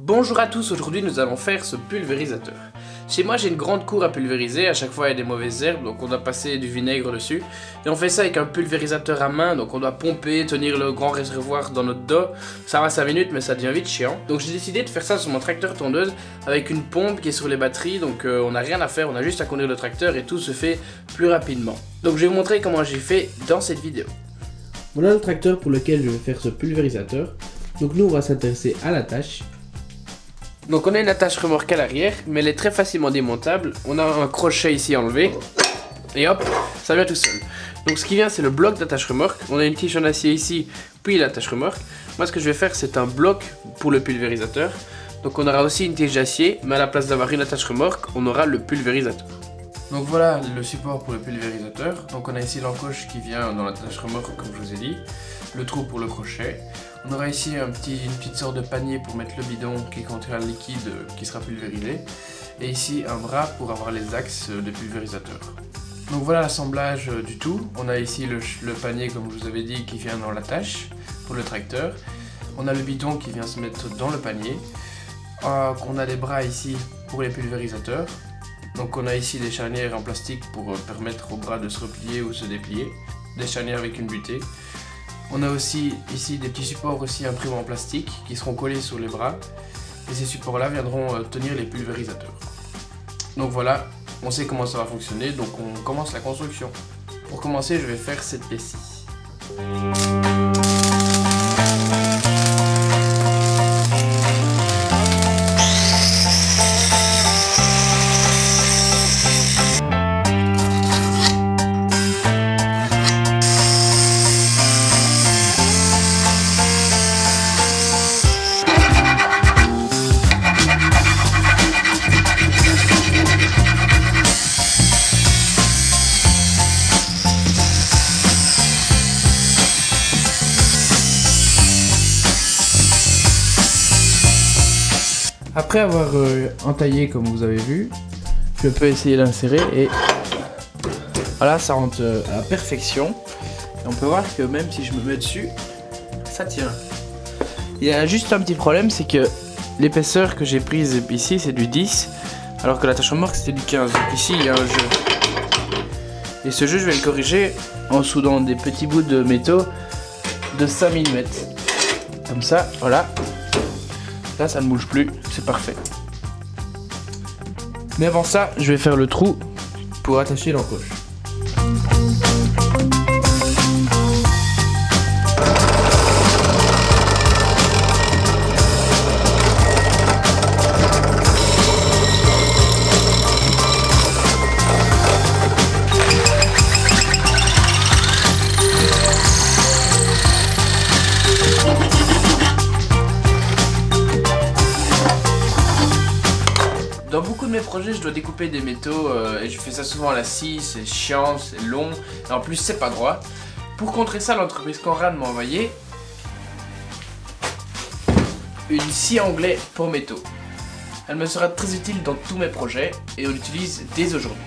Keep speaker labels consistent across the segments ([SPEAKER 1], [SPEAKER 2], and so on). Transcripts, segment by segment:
[SPEAKER 1] Bonjour à tous, aujourd'hui nous allons faire ce pulvérisateur. Chez moi j'ai une grande cour à pulvériser, à chaque fois il y a des mauvaises herbes, donc on doit passer du vinaigre dessus. Et on fait ça avec un pulvérisateur à main, donc on doit pomper, tenir le grand réservoir dans notre dos. Ça va 5 minutes mais ça devient vite chiant. Donc j'ai décidé de faire ça sur mon tracteur tondeuse avec une pompe qui est sur les batteries, donc on n'a rien à faire, on a juste à conduire le tracteur et tout se fait plus rapidement. Donc je vais vous montrer comment j'ai fait dans cette vidéo.
[SPEAKER 2] Voilà le tracteur pour lequel je vais faire ce pulvérisateur. Donc nous on va s'intéresser à l'attache.
[SPEAKER 1] Donc on a une attache remorque à l'arrière, mais elle est très facilement démontable. On a un crochet ici enlevé, et hop, ça vient tout seul. Donc ce qui vient c'est le bloc d'attache remorque. On a une tige en acier ici, puis l'attache remorque. Moi ce que je vais faire c'est un bloc pour le pulvérisateur. Donc on aura aussi une tige d'acier, mais à la place d'avoir une attache remorque, on aura le pulvérisateur. Donc voilà le support pour le pulvérisateur. Donc on a ici l'encoche qui vient dans l'attache remorque comme je vous ai dit, le trou pour le crochet. On aura ici une petite sorte de panier pour mettre le bidon qui contient le liquide qui sera pulvérisé. Et ici un bras pour avoir les axes de pulvérisateur. Donc voilà l'assemblage du tout. On a ici le panier comme je vous avais dit qui vient dans l'attache pour le tracteur. On a le bidon qui vient se mettre dans le panier. On a les bras ici pour les pulvérisateurs. Donc on a ici des charnières en plastique pour permettre aux bras de se replier ou se déplier. Des charnières avec une butée. On a aussi ici des petits supports aussi imprimés en plastique qui seront collés sur les bras. Et ces supports là viendront tenir les pulvérisateurs. Donc voilà, on sait comment ça va fonctionner, donc on commence la construction. Pour commencer, je vais faire cette pièce-ci.
[SPEAKER 2] Après avoir entaillé comme vous avez vu, je peux essayer d'insérer et voilà, ça rentre à la perfection. Et on peut voir que même si je me mets dessus, ça tient. Il y a juste un petit problème, c'est que l'épaisseur que j'ai prise ici c'est du 10, alors que l'attache remorque c'était du 15. Donc ici il y a un jeu. Et ce jeu je vais le corriger en soudant des petits bouts de métaux de 5 mm. Comme ça, voilà. Là ça ne bouge plus, c'est parfait. Mais avant ça, je vais faire le trou pour attacher l'encoche.
[SPEAKER 1] Dans beaucoup de mes projets, je dois découper des métaux et je fais ça souvent à la scie, c'est chiant, c'est long et en plus c'est pas droit. Pour contrer ça, l'entreprise Conran m'a envoyé une scie anglais pour métaux. Elle me sera très utile dans tous mes projets et on l'utilise dès aujourd'hui.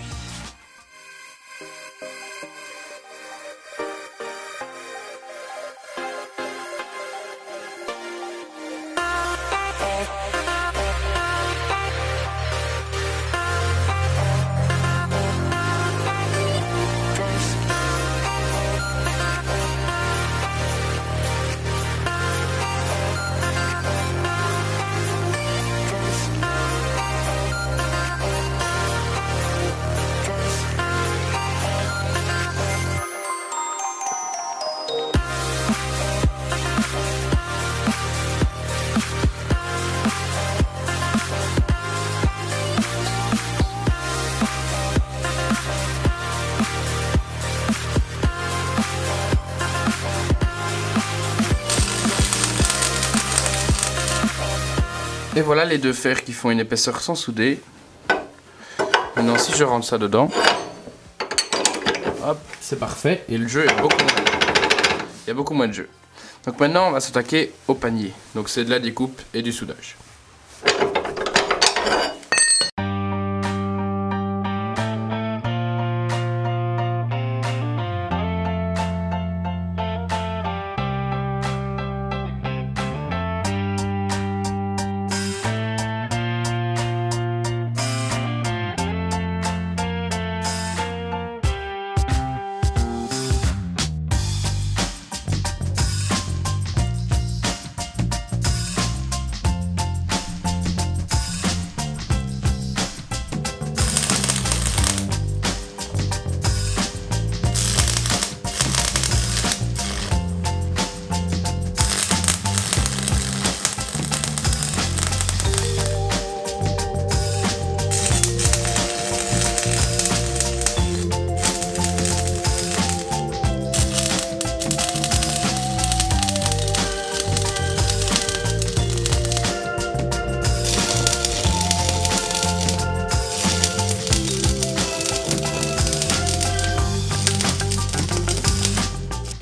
[SPEAKER 1] Et voilà les deux fers qui font une épaisseur sans souder. Maintenant si je rentre ça dedans, hop, c'est parfait et le jeu est beaucoup moins. Il y a beaucoup moins de jeu. Donc maintenant on va s'attaquer au panier. Donc c'est de la découpe et du soudage.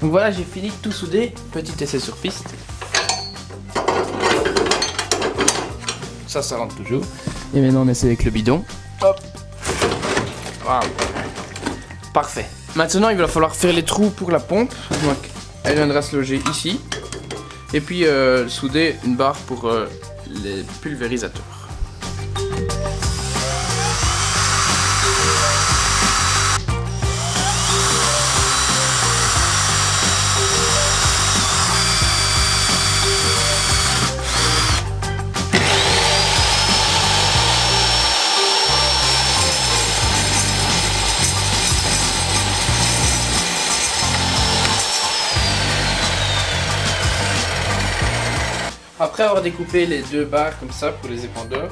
[SPEAKER 2] Donc voilà, j'ai fini de tout souder. Petit essai sur piste. Ça rentre toujours. Et maintenant on essaie avec le bidon. Hop. Voilà. Parfait. Maintenant il va falloir faire les trous pour la pompe. Donc elle viendra se loger ici. Et puis souder une barre pour les pulvérisateurs. Après avoir découpé les deux barres comme ça pour les épandeurs,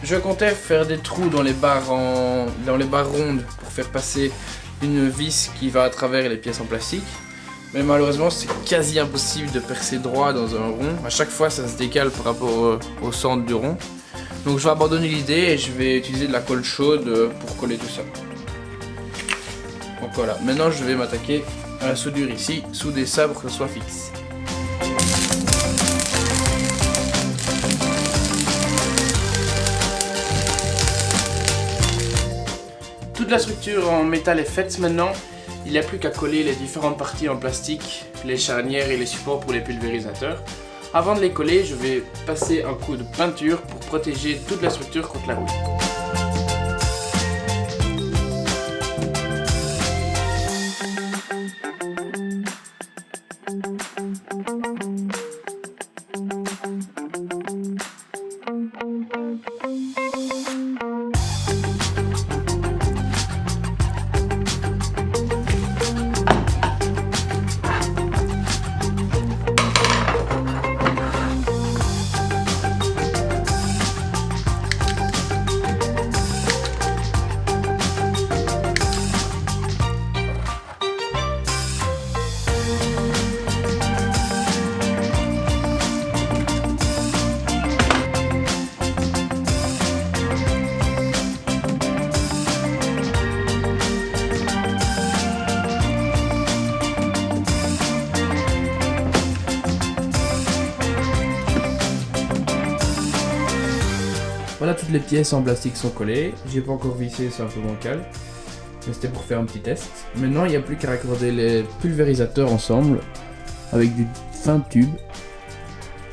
[SPEAKER 2] je comptais faire des trous dans les barres rondes pour faire passer une vis qui va à travers les pièces en plastique. Mais malheureusement c'est quasi impossible de percer droit dans un rond. À chaque fois ça se décale par rapport au centre du rond. Donc je vais abandonner l'idée et je vais utiliser de la colle chaude pour coller tout ça. Donc voilà, maintenant je vais m'attaquer à la soudure ici, souder ça pour que ce soit fixe. Toute la structure en métal est faite maintenant, il n'y a plus qu'à coller les différentes parties en plastique, les charnières et les supports pour les pulvérisateurs. Avant de les coller, je vais passer un coup de peinture pour protéger toute la structure contre la rouille. Voilà, toutes les pièces en plastique sont collées. J'ai pas encore vissé, c'est un peu bancal. Mais c'était pour faire un petit test. Maintenant, il n'y a plus qu'à raccorder les pulvérisateurs ensemble avec du fin tube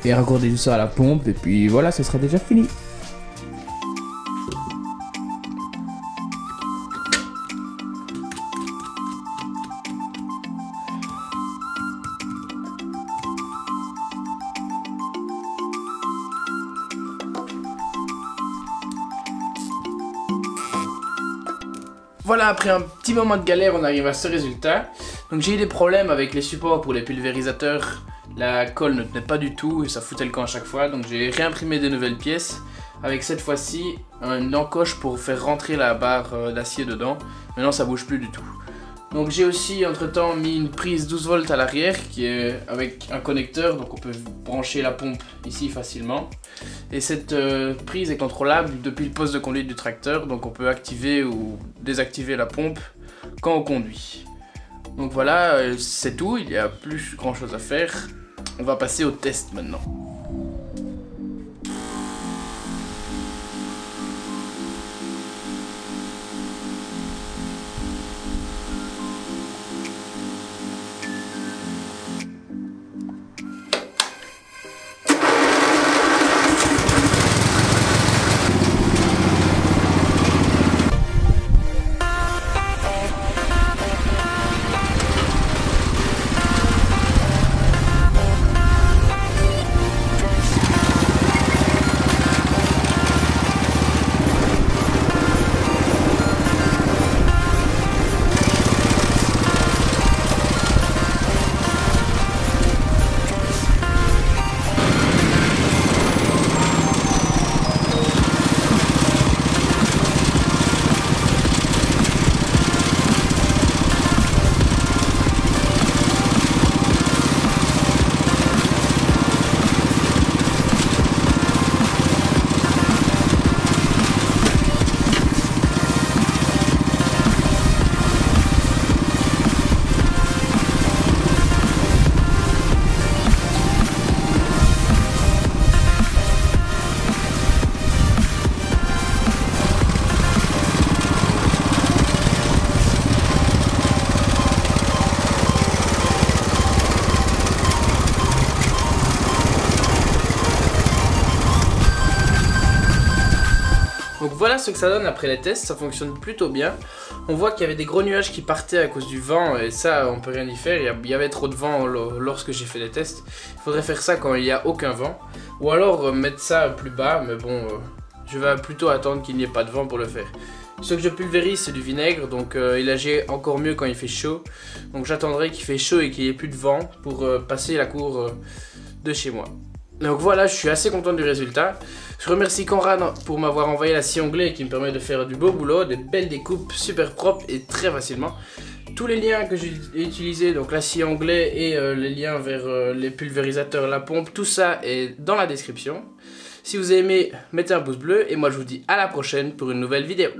[SPEAKER 2] et raccorder tout ça à la pompe. Et puis voilà, ce sera déjà fini. Voilà, après un petit moment de galère, on arrive à ce résultat. Donc j'ai eu des problèmes avec les supports pour les pulvérisateurs. La colle ne tenait pas du tout et ça foutait le camp à chaque fois. Donc j'ai réimprimé des nouvelles pièces avec cette fois-ci une encoche pour faire rentrer la barre d'acier dedans. Maintenant ça bouge plus du tout. Donc j'ai aussi entre temps mis une prise 12 volts à l'arrière qui est avec un connecteur, donc on peut brancher la pompe ici facilement. Et cette prise est contrôlable depuis le poste de conduite du tracteur, donc on peut activer ou désactiver la pompe quand on conduit. Donc voilà, c'est tout, il n'y a plus grand chose à faire. On va passer au test maintenant.
[SPEAKER 1] voilà ce que ça donne après les tests, ça fonctionne plutôt bien. On voit qu'il y avait des gros nuages qui partaient à cause du vent et ça on peut rien y faire, il y avait trop de vent lorsque j'ai fait les tests. Il faudrait faire ça quand il n'y a aucun vent ou alors mettre ça plus bas, mais bon je vais plutôt attendre qu'il n'y ait pas de vent pour le faire. Ce que je pulvérise c'est du vinaigre, donc il agit encore mieux quand il fait chaud. Donc j'attendrai qu'il fait chaud et qu'il n'y ait plus de vent pour passer la cour de chez moi. Donc voilà, je suis assez content du résultat. Je remercie Conrad pour m'avoir envoyé la scie anglais qui me permet de faire du beau boulot, des belles découpes super propres et très facilement. Tous les liens que j'ai utilisés, donc la scie anglais et les liens vers les pulvérisateurs, la pompe, tout ça est dans la description. Si vous avez aimé, mettez un pouce bleu et moi je vous dis à la prochaine pour une nouvelle vidéo.